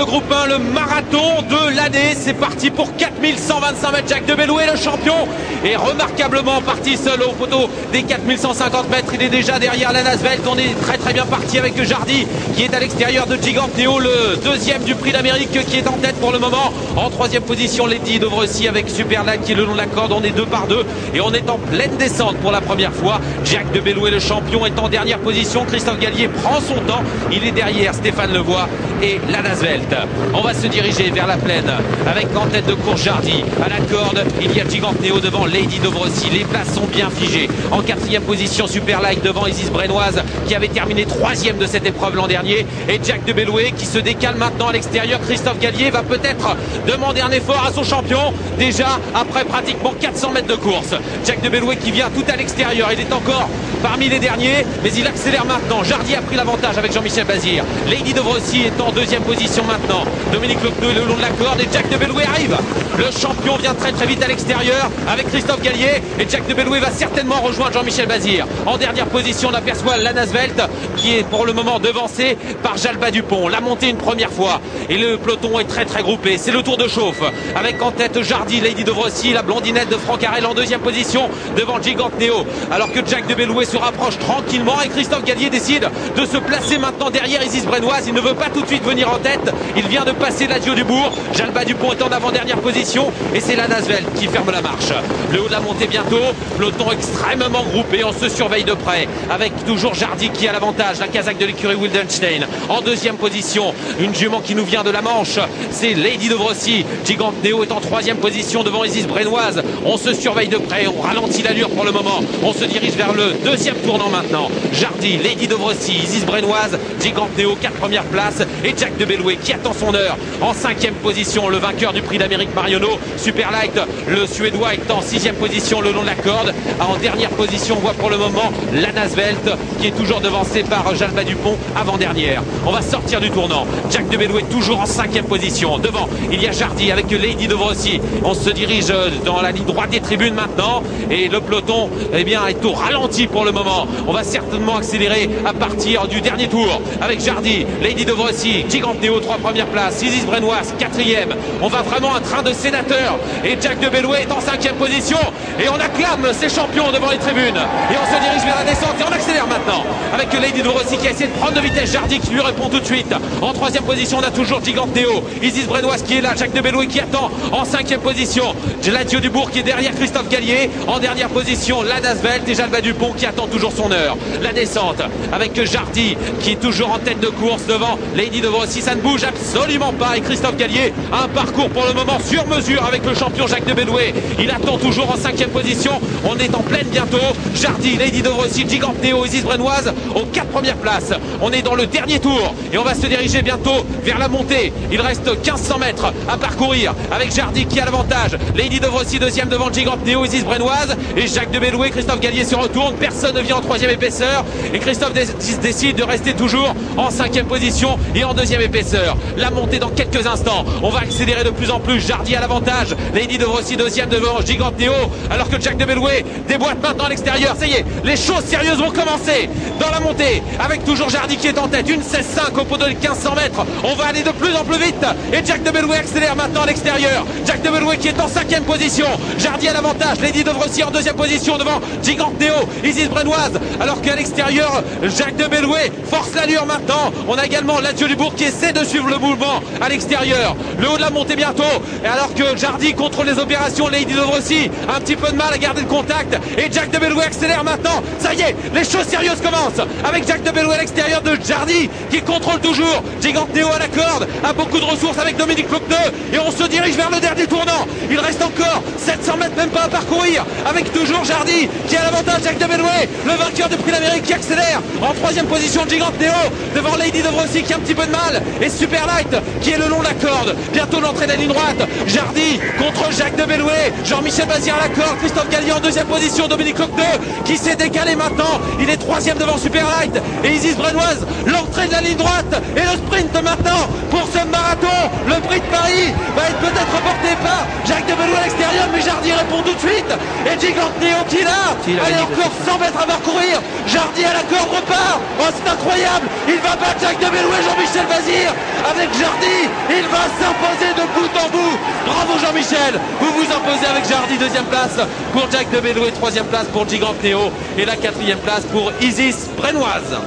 le groupe 1, le marathon de l'année. C'est parti pour 4125 mètres. Jacques de Belloué, le champion, est remarquablement parti seul au poteau des 4150 mètres. Il est déjà derrière Lana Svelte. On est très bien parti avec Jardy qui est à l'extérieur de Giganteo, le deuxième du prix d'Amérique, qui est en tête pour le moment. En troisième position, Lady Dovrossi avec Superlag qui est le long de la corde. On est 2 par 2 et on est en pleine descente pour la première fois. Jacques de Belloué, le champion, est en dernière position. Christophe Gallier prend son temps. Il est derrière Stéphane Levoy et Lana Svelte. On va se diriger vers la plaine avec en tête de course Jardy. À la corde, il y a Giganteo devant Lady Dovrossi. Les places sont bien figées. En quatrième position, Superlag devant Isis Brennoise qui avait terminé troisième de cette épreuve l'an dernier. Et Jacques de Belloué qui se décale maintenant à l'extérieur. Christophe Gallier va peut-être demander un effort à son champion déjà après pratiquement 400 mètres de course. Jacques de Belloué qui vient tout à l'extérieur. Il est encore parmi les derniers, mais il accélère maintenant. Jardy a pris l'avantage avec Jean-Michel Bazir. Lady Dovrossi est en deuxième position maintenant. Dominique Lecneux est le long de la corde et Jacques de Belloué arrive. Le champion vient très vite à l'extérieur avec Christophe Gallier et Jacques de Belloué va certainement rejoindre Jean-Michel Bazir. En dernière position, on aperçoit Lana Svelte qui est pour le moment devancé par Jalba Dupont. La montée une première fois et le peloton est très groupé. C'est le tour de chauffe avec en tête Jardy, Lady Dovrossi, la blondinette de Franck Harel en deuxième position devant Giganteo, alors que Jacques de Belloué se rapproche tranquillement et Christophe Gallier décide de se placer maintenant derrière Isis Brennoise. Il ne veut pas tout de suite venir en tête. Il vient de passer l'Adieu du Bourg. Jalba Dupont est en avant-dernière position et c'est Lana Svelte qui ferme la marche. Le haut de la montée bientôt. Peloton extrêmement groupé. On se surveille de près avec toujours Jardy qui a l'avantage. La casaque de l'écurie Wildenstein. En deuxième position, une jument qui nous vient de la Manche. C'est Lady Dovrossi. Giganteo est en troisième position devant Isis Brennoise. On se surveille de près. On ralentit l'allure pour le moment. On se dirige vers le deuxième tournant maintenant. Jardy, Lady Dovrossi, Isis Brennoise, Giganteo, 4 premières places et Jacques de Belloué qui attend son heure en cinquième position. Le vainqueur du prix d'Amérique Marionneau, Superlight, le Suédois est en sixième position le long de la corde. En dernière position, on voit pour le moment Lana Svelte qui est toujours devancée par Jalba Dupont avant-dernière. On va sortir du tournant. Jacques de Belloué toujours en cinquième position. Devant, il y a Jardy avec Lady Dovrossi. On se dirige dans la ligne droite des tribunes maintenant et le peloton est au ralenti pour le moment. On va certainement accélérer à partir du dernier tour avec Jardy, Lady Dovrossi, Giganteo 3 premières places, Isis Brennoise 4e. On va vraiment un train de sénateurs et Jacques de Belloué est en 5e position et on acclame ses champions devant les tribunes et on se dirige vers la descente et on accélère maintenant avec Lady Dovrossi qui a essayé de prendre de vitesse. Jardy qui lui répond tout de suite. En 3e position, on a toujours Giganteo, Isis Brennoise qui est là, Jacques de Belloué qui attend en 5e position, l'Adieu du Bourg qui est derrière Christophe Gallier. En dernière position, Lana Svelte et Jalba Dupont qui attend toujours son heure. La descente avec Jardy qui est toujours en tête de course devant Lady Dovrossi. Ça ne bouge absolument pas et Christophe Gallier a un parcours pour le moment sur mesure avec le champion Jacques de Belloué. Il attend toujours en 5e position. On est en pleine bientôt. Jardy, Lady Dovrossi, Giganteo, Isis Brennoise aux 4 premières places. On est dans le dernier tour et on va se diriger bientôt vers la montée. Il reste 1500 mètres à parcourir avec Jardy qui a l'avantage. Lady Dovrossi deuxième devant Giganteo, Isis Brennoise et Jacques de Belloué. Christophe Gallier se retourne. Personne ne vient en 3e épaisseur et Christophe décide de rester toujours en 5e position et en 2e épaisseur. La montée dans quelques instants. On va accélérer de plus en plus. Jardy a l'avantage. Lady Dovrossi deuxième devant Giganteo alors que Jacques de Belloué déboîte maintenant à l'extérieur. Ça y est, les choses sérieuses vont commencer dans la montée avec toujours Jardy qui est en tête. Une 16,5 au poteau de 1500 mètres. On va aller de plus en plus vite et Jacques de Belloué accélère maintenant à l'extérieur. Jacques de Belloué qui est en 5e position. Jardy a l'avantage. Lady Dovrossi en 2e position devant Giganteo, Isis Brennoise alors qu'à l'extérieur Jacques de Belloué force l'allure maintenant. On a également l'Adieu du Bourg qui essaie de suivre le mouvement à l'extérieur. Le haut de la montée bientôt et alors que Jardy contrôle les opérations, Lady Dovrossi a un petit peu de mal à garder le contact et Jacques de Belloué accélère maintenant. Ça y est, les choses sérieuses commencent avec Jacques de Belloué à l'extérieur de Jardy qui contrôle toujours. Giganteo à la corde a beaucoup de ressources avec Dominique Lecneux et on se dirige vers le dernier tournant. Il reste encore 700 mètres même pas à parcourir avec toujours Jardy qui a l'avantage. Jacques de Belloué, le vainqueur du prix d'Amérique qui accélère en 3e position. Giganteo devant Lady Dovrossi qui a un petit peu de mal et Superlight qui est le long de la corde. Bientôt l'entrée de la ligne droite. Jardy contre Jacques de Belloué. Jean-Michel Bazir à la corde. Christophe Gallier en 2e position. Dominique Lecneux qui s'est décalé maintenant. Il est 3e devant Superlight et Isis Brennoise. L'entrée de la ligne droite et le sprint maintenant pour ce marathon. Le prix prix de Paris va être peut-être remporté par Jacques de Bellouet à l'extérieur, mais Jardy répond tout de suite. Et Gigante Neo qui l'a. Allez, encore 100 mètres à parcourir. Jardy à la corde repart. Oh, c'est incroyable. Il va battre Jacques de Bellouet, Jean-Michel Bazir avec Jardy. Il va s'imposer de bout en bout. Bravo Jean-Michel. Vous vous imposez avec Jardy, deuxième place pour Jacques de Bellouet, troisième place pour Gigante Neo et la quatrième place pour Isis Brennoise.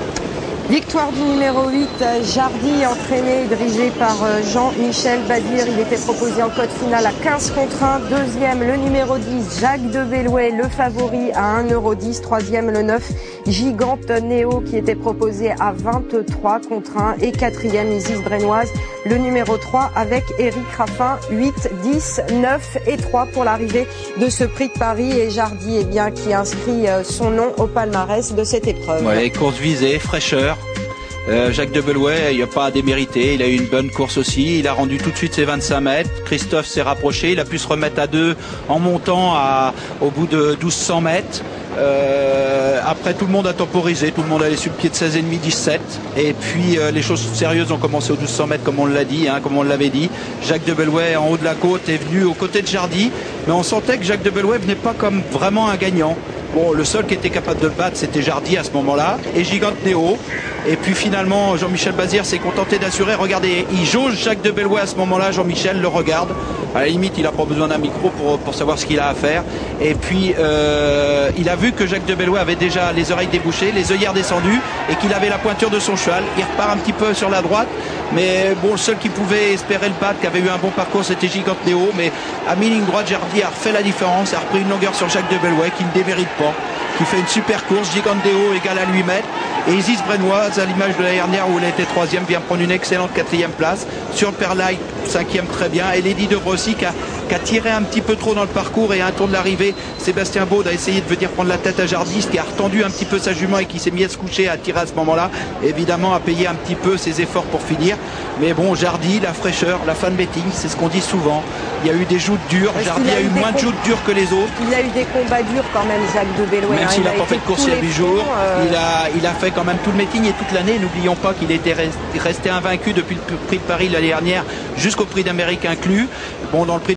Victoire du numéro 8, Jardy, entraîné et dirigé par Jean-Michel Bazir. Il était proposé en cote finale à 15 contre 1. Deuxième, le numéro 10, Jacques de Bellouet, le favori à 1,10 €. Troisième, le 9, Gigante Neo, qui était proposé à 23 contre 1. Et quatrième, Isis Brennoise, le numéro 3, avec Eric Raffin, 8, 10, 9 et 3 pour l'arrivée de ce prix de Paris. Et Jardy, qui inscrit son nom au palmarès de cette épreuve. Ouais, course visée, fraîcheur. Jacques de Bellouet, il n'y a pas à démériter, il a eu une bonne course aussi, il a rendu tout de suite ses 25 mètres, Christophe s'est rapproché, il a pu se remettre à 2 en montant au bout de 1200 mètres. Après tout le monde a temporisé, tout le monde allait sur le pied de 16,5, 17 et puis les choses sérieuses ont commencé aux 1200 mètres comme on l'a dit, comme on l'avait dit. Jacques de Bellouet en haut de la côte est venu aux côtés de Jardy, mais on sentait que Jacques de Bellouet venait pas comme vraiment un gagnant. Bon, le seul qui était capable de le battre, c'était Jardy à ce moment-là, et Gigante Neo. Et puis finalement, Jean-Michel Bazir s'est contenté d'assurer. Regardez, il jauge Jacques de Bellouet à ce moment-là. Jean-Michel le regarde. À la limite, il n'a pas besoin d'un micro pour savoir ce qu'il a à faire. Et puis, il a vu que Jacques de Bellouet avait déjà les oreilles débouchées, les œillères descendues, et qu'il avait la pointure de son cheval. Il repart un petit peu sur la droite. Mais bon, le seul qui pouvait espérer le battre, qui avait eu un bon parcours, c'était Gigante Neo. Mais à mi-ligne droite, Jardy a refait la différence, a repris une longueur sur Jacques de Bellouet, qui ne démérite pas, qui fait une super course. Gigante Neo égale à 8 mètres. Et Isis Brennoise, à l'image de l'année dernière où elle était troisième, vient prendre une excellente quatrième place. Sur le Perlite, cinquième très bien. Et Lady de Brosy qui a tiré un petit peu trop dans le parcours, et à un tour de l'arrivée, Sébastien Baud a essayé de venir prendre la tête à Jardy, qui a retendu un petit peu sa jument et qui s'est mis à se coucher, à tirer à ce moment-là. Évidemment, a payé un petit peu ses efforts pour finir. Mais bon, Jardy, la fraîcheur, la fan betting, c'est ce qu'on dit souvent. Il y a eu des joutes dures. Jardy a eu moins de joutes dures que les autres. Il a eu des combats durs quand même, Jacques de Bellouet. Même s'il n'a pas fait de course il y a 8 jours, il a fait quand même tout le meeting et toute l'année. N'oublions pas qu'il était resté invaincu depuis le prix de Paris l'année dernière jusqu'au prix d'Amérique inclus. Bon, dans le prix